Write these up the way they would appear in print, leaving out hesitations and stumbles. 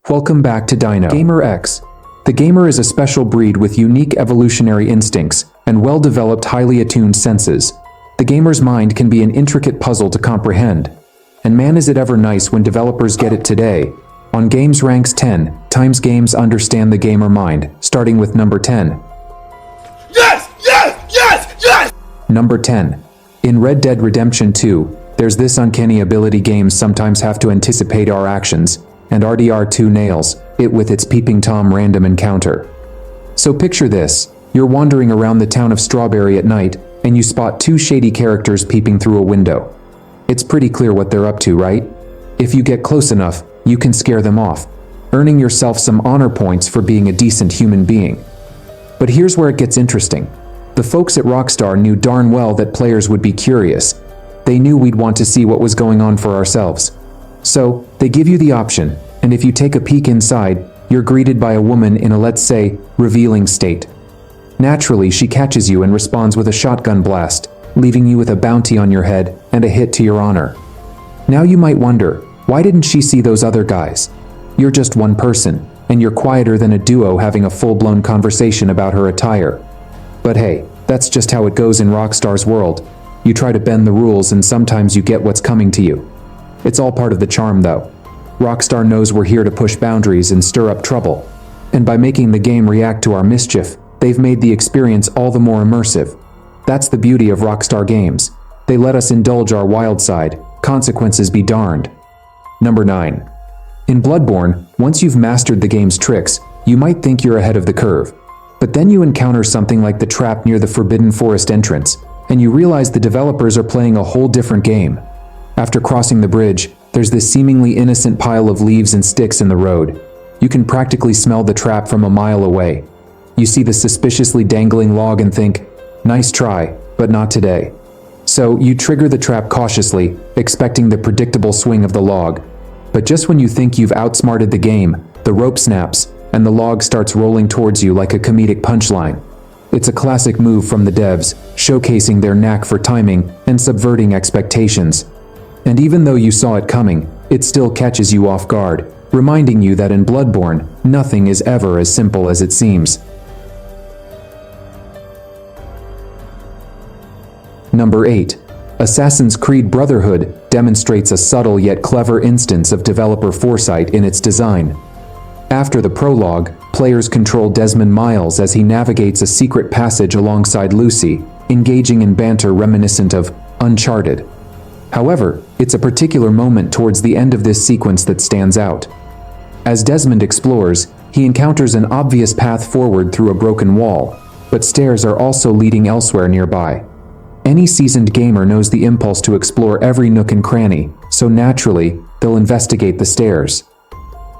Welcome back to Dino Gamer X. The gamer is a special breed with unique evolutionary instincts and well-developed, highly attuned senses. The gamer's mind can be an intricate puzzle to comprehend. And man, is it ever nice when developers get it today. On Games Ranks 10 times games understand the gamer mind, starting with number 10. Yes! Yes! Yes! Yes! Number 10. In Red Dead Redemption 2, there's this uncanny ability: games sometimes have to anticipate our actions, and RDR2 nails it with its peeping Tom random encounter. So picture this: you're wandering around the town of Strawberry at night, and you spot two shady characters peeping through a window. It's pretty clear what they're up to, right? If you get close enough, you can scare them off, earning yourself some honor points for being a decent human being. But here's where it gets interesting. The folks at Rockstar knew darn well that players would be curious. They knew we'd want to see what was going on for ourselves. So, they give you the option, and if you take a peek inside, you're greeted by a woman in a, let's say, revealing state. Naturally, she catches you and responds with a shotgun blast, leaving you with a bounty on your head and a hit to your honor. Now you might wonder, why didn't she see those other guys? You're just one person, and you're quieter than a duo having a full-blown conversation about her attire. But hey, that's just how it goes in Rockstar's world. You try to bend the rules and sometimes you get what's coming to you. It's all part of the charm though. Rockstar knows we're here to push boundaries and stir up trouble. And by making the game react to our mischief, they've made the experience all the more immersive. That's the beauty of Rockstar games. They let us indulge our wild side, consequences be darned. Number 9. In Bloodborne, once you've mastered the game's tricks, you might think you're ahead of the curve. But then you encounter something like the trap near the Forbidden Forest entrance, and you realize the developers are playing a whole different game. After crossing the bridge, there's this seemingly innocent pile of leaves and sticks in the road. You can practically smell the trap from a mile away. You see the suspiciously dangling log and think, nice try, but not today. So you trigger the trap cautiously, expecting the predictable swing of the log. But just when you think you've outsmarted the game, the rope snaps, and the log starts rolling towards you like a comedic punchline. It's a classic move from the devs, showcasing their knack for timing and subverting expectations. And even though you saw it coming, it still catches you off guard, reminding you that in Bloodborne, nothing is ever as simple as it seems. Number 8. Assassin's Creed Brotherhood demonstrates a subtle yet clever instance of developer foresight in its design. After the prologue, players control Desmond Miles as he navigates a secret passage alongside Lucy, engaging in banter reminiscent of Uncharted. However, it's a particular moment towards the end of this sequence that stands out. As Desmond explores, he encounters an obvious path forward through a broken wall, but stairs are also leading elsewhere nearby. Any seasoned gamer knows the impulse to explore every nook and cranny, so naturally, they'll investigate the stairs.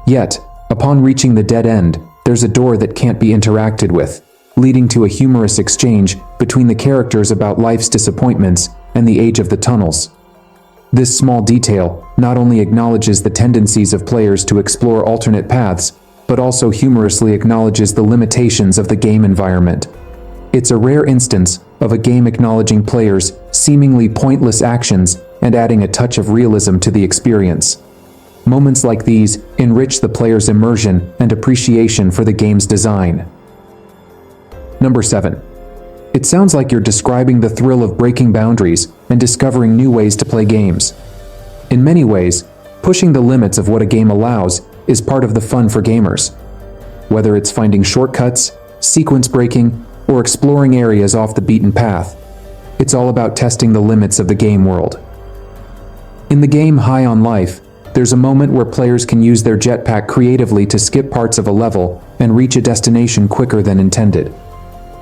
Yet, upon reaching the dead end, there's a door that can't be interacted with, leading to a humorous exchange between the characters about life's disappointments and the age of the tunnels. This small detail not only acknowledges the tendencies of players to explore alternate paths, but also humorously acknowledges the limitations of the game environment. It's a rare instance of a game acknowledging players' seemingly pointless actions and adding a touch of realism to the experience. Moments like these enrich the player's immersion and appreciation for the game's design. Number 7. It sounds like you're describing the thrill of breaking boundaries and discovering new ways to play games. In many ways, pushing the limits of what a game allows is part of the fun for gamers. Whether it's finding shortcuts, sequence breaking, or exploring areas off the beaten path, it's all about testing the limits of the game world. In the game High on Life, there's a moment where players can use their jetpack creatively to skip parts of a level and reach a destination quicker than intended.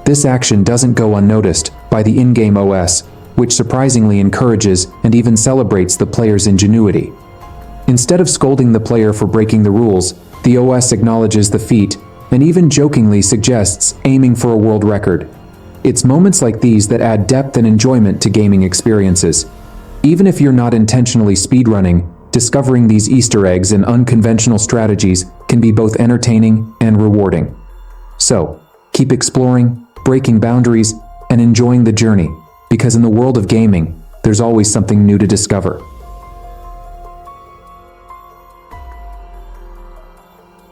This action doesn't go unnoticed by the in-game OS, which surprisingly encourages and even celebrates the player's ingenuity. Instead of scolding the player for breaking the rules, the OS acknowledges the feat and even jokingly suggests aiming for a world record. It's moments like these that add depth and enjoyment to gaming experiences. Even if you're not intentionally speedrunning, discovering these Easter eggs and unconventional strategies can be both entertaining and rewarding. So, keep exploring, breaking boundaries, and enjoying the journey, because in the world of gaming, there's always something new to discover.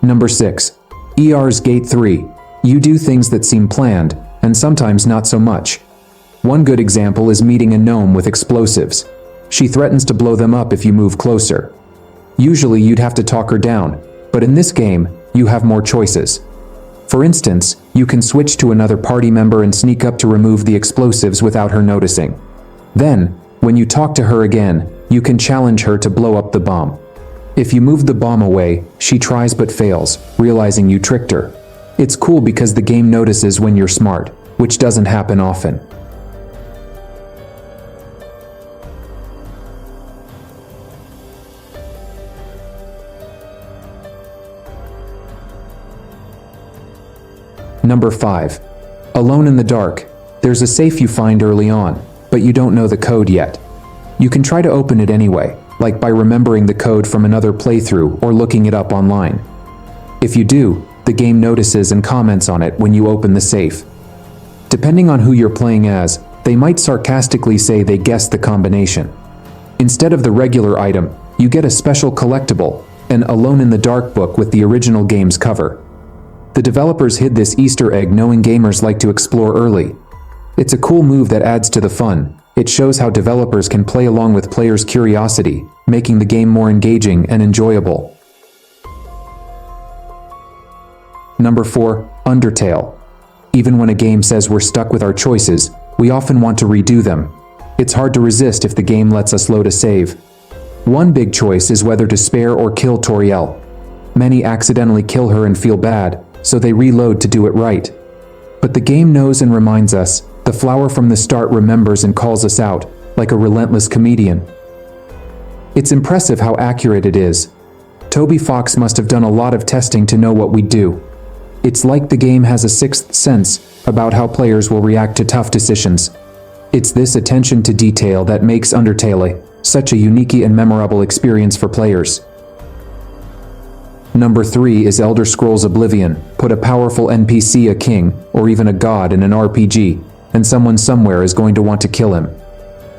Number 6. ER's Gate 3. You do things that seem planned, and sometimes not so much. One good example is meeting a gnome with explosives. She threatens to blow them up if you move closer. Usually you'd have to talk her down, but in this game, you have more choices. For instance, you can switch to another party member and sneak up to remove the explosives without her noticing. Then, when you talk to her again, you can challenge her to blow up the bomb. If you move the bomb away, she tries but fails, realizing you tricked her. It's cool because the game notices when you're smart, which doesn't happen often. Number 5. Alone in the Dark. There's a safe you find early on, but you don't know the code yet. You can try to open it anyway, like by remembering the code from another playthrough or looking it up online. If you do, the game notices and comments on it when you open the safe. Depending on who you're playing as, they might sarcastically say they guessed the combination. Instead of the regular item, you get a special collectible, an Alone in the Dark book with the original game's cover. The developers hid this Easter egg knowing gamers like to explore early. It's a cool move that adds to the fun. It shows how developers can play along with players' curiosity, making the game more engaging and enjoyable. Number 4. Undertale. Even when a game says we're stuck with our choices, we often want to redo them. It's hard to resist if the game lets us load a save. One big choice is whether to spare or kill Toriel. Many accidentally kill her and feel bad, so they reload to do it right. But the game knows and reminds us. The flower from the start remembers and calls us out, like a relentless comedian. It's impressive how accurate it is. Toby Fox must have done a lot of testing to know what we'd do. It's like the game has a sixth sense about how players will react to tough decisions. It's this attention to detail that makes Undertale such a unique and memorable experience for players. Number 3 is Elder Scrolls Oblivion. Put a powerful NPC, a king, or even a god in an RPG, and someone somewhere is going to want to kill him.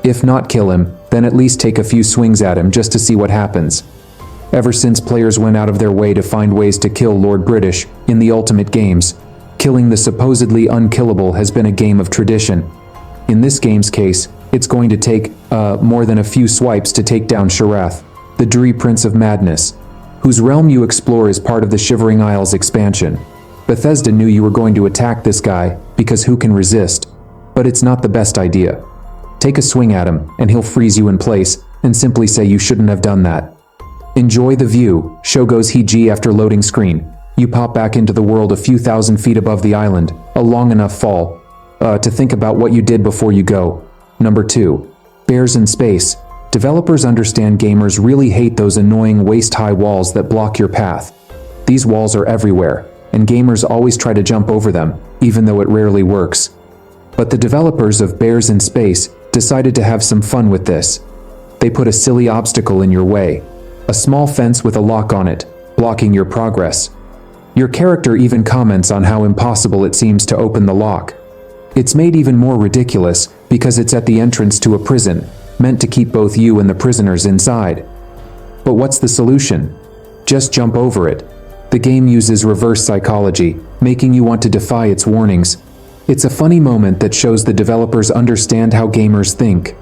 If not kill him, then at least take a few swings at him just to see what happens. Ever since players went out of their way to find ways to kill Lord British in the Ultimate games, killing the supposedly unkillable has been a game of tradition. In this game's case, it's going to take more than a few swipes to take down Sharath, the Dree Prince of Madness, whose realm you explore is part of the Shivering Isles expansion. Bethesda knew you were going to attack this guy, because who can resist? But it's not the best idea. Take a swing at him, and he'll freeze you in place, and simply say you shouldn't have done that. Enjoy the view, Shogo's Hiji after loading screen. You pop back into the world a few thousand feet above the island, a long enough fall, to think about what you did before you go. Number 2. Bears in Space. Developers understand gamers really hate those annoying waist-high walls that block your path. These walls are everywhere, and gamers always try to jump over them, even though it rarely works. But the developers of Bears in Space decided to have some fun with this. They put a silly obstacle in your way, a small fence with a lock on it, blocking your progress. Your character even comments on how impossible it seems to open the lock. It's made even more ridiculous because it's at the entrance to a prison, meant to keep both you and the prisoners inside. But what's the solution? Just jump over it. The game uses reverse psychology, making you want to defy its warnings. It's a funny moment that shows the developers understand how gamers think.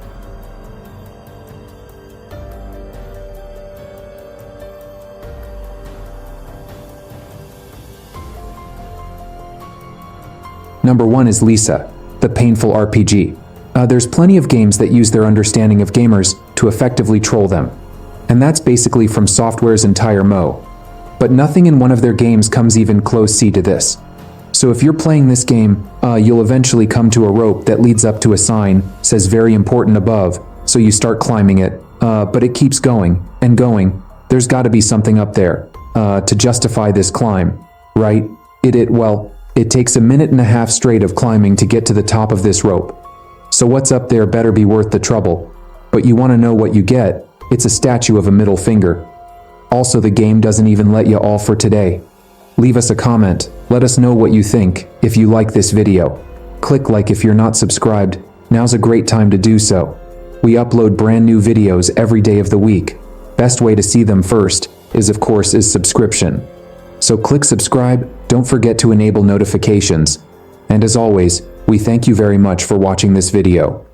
Number 1 is Lisa, the painful RPG. There's plenty of games that use their understanding of gamers to effectively troll them. And that's basically From Software's entire MO. But nothing in one of their games comes even close to this. So if you're playing this game, you'll eventually come to a rope that leads up to a sign, says very important above, so you start climbing it, but it keeps going and going. There's gotta be something up there, to justify this climb, right? It takes a minute and a half straight of climbing to get to the top of this rope. So what's up there better be worth the trouble. But you want to know what you get? It's a statue of a middle finger. Also, the game doesn't even let you all for today. Leave us a comment, let us know what you think, if you like this video. Click like if you're not subscribed, now's a great time to do so. We upload brand new videos every day of the week. Best way to see them first is of course subscription. So click subscribe, don't forget to enable notifications. And as always, we thank you very much for watching this video.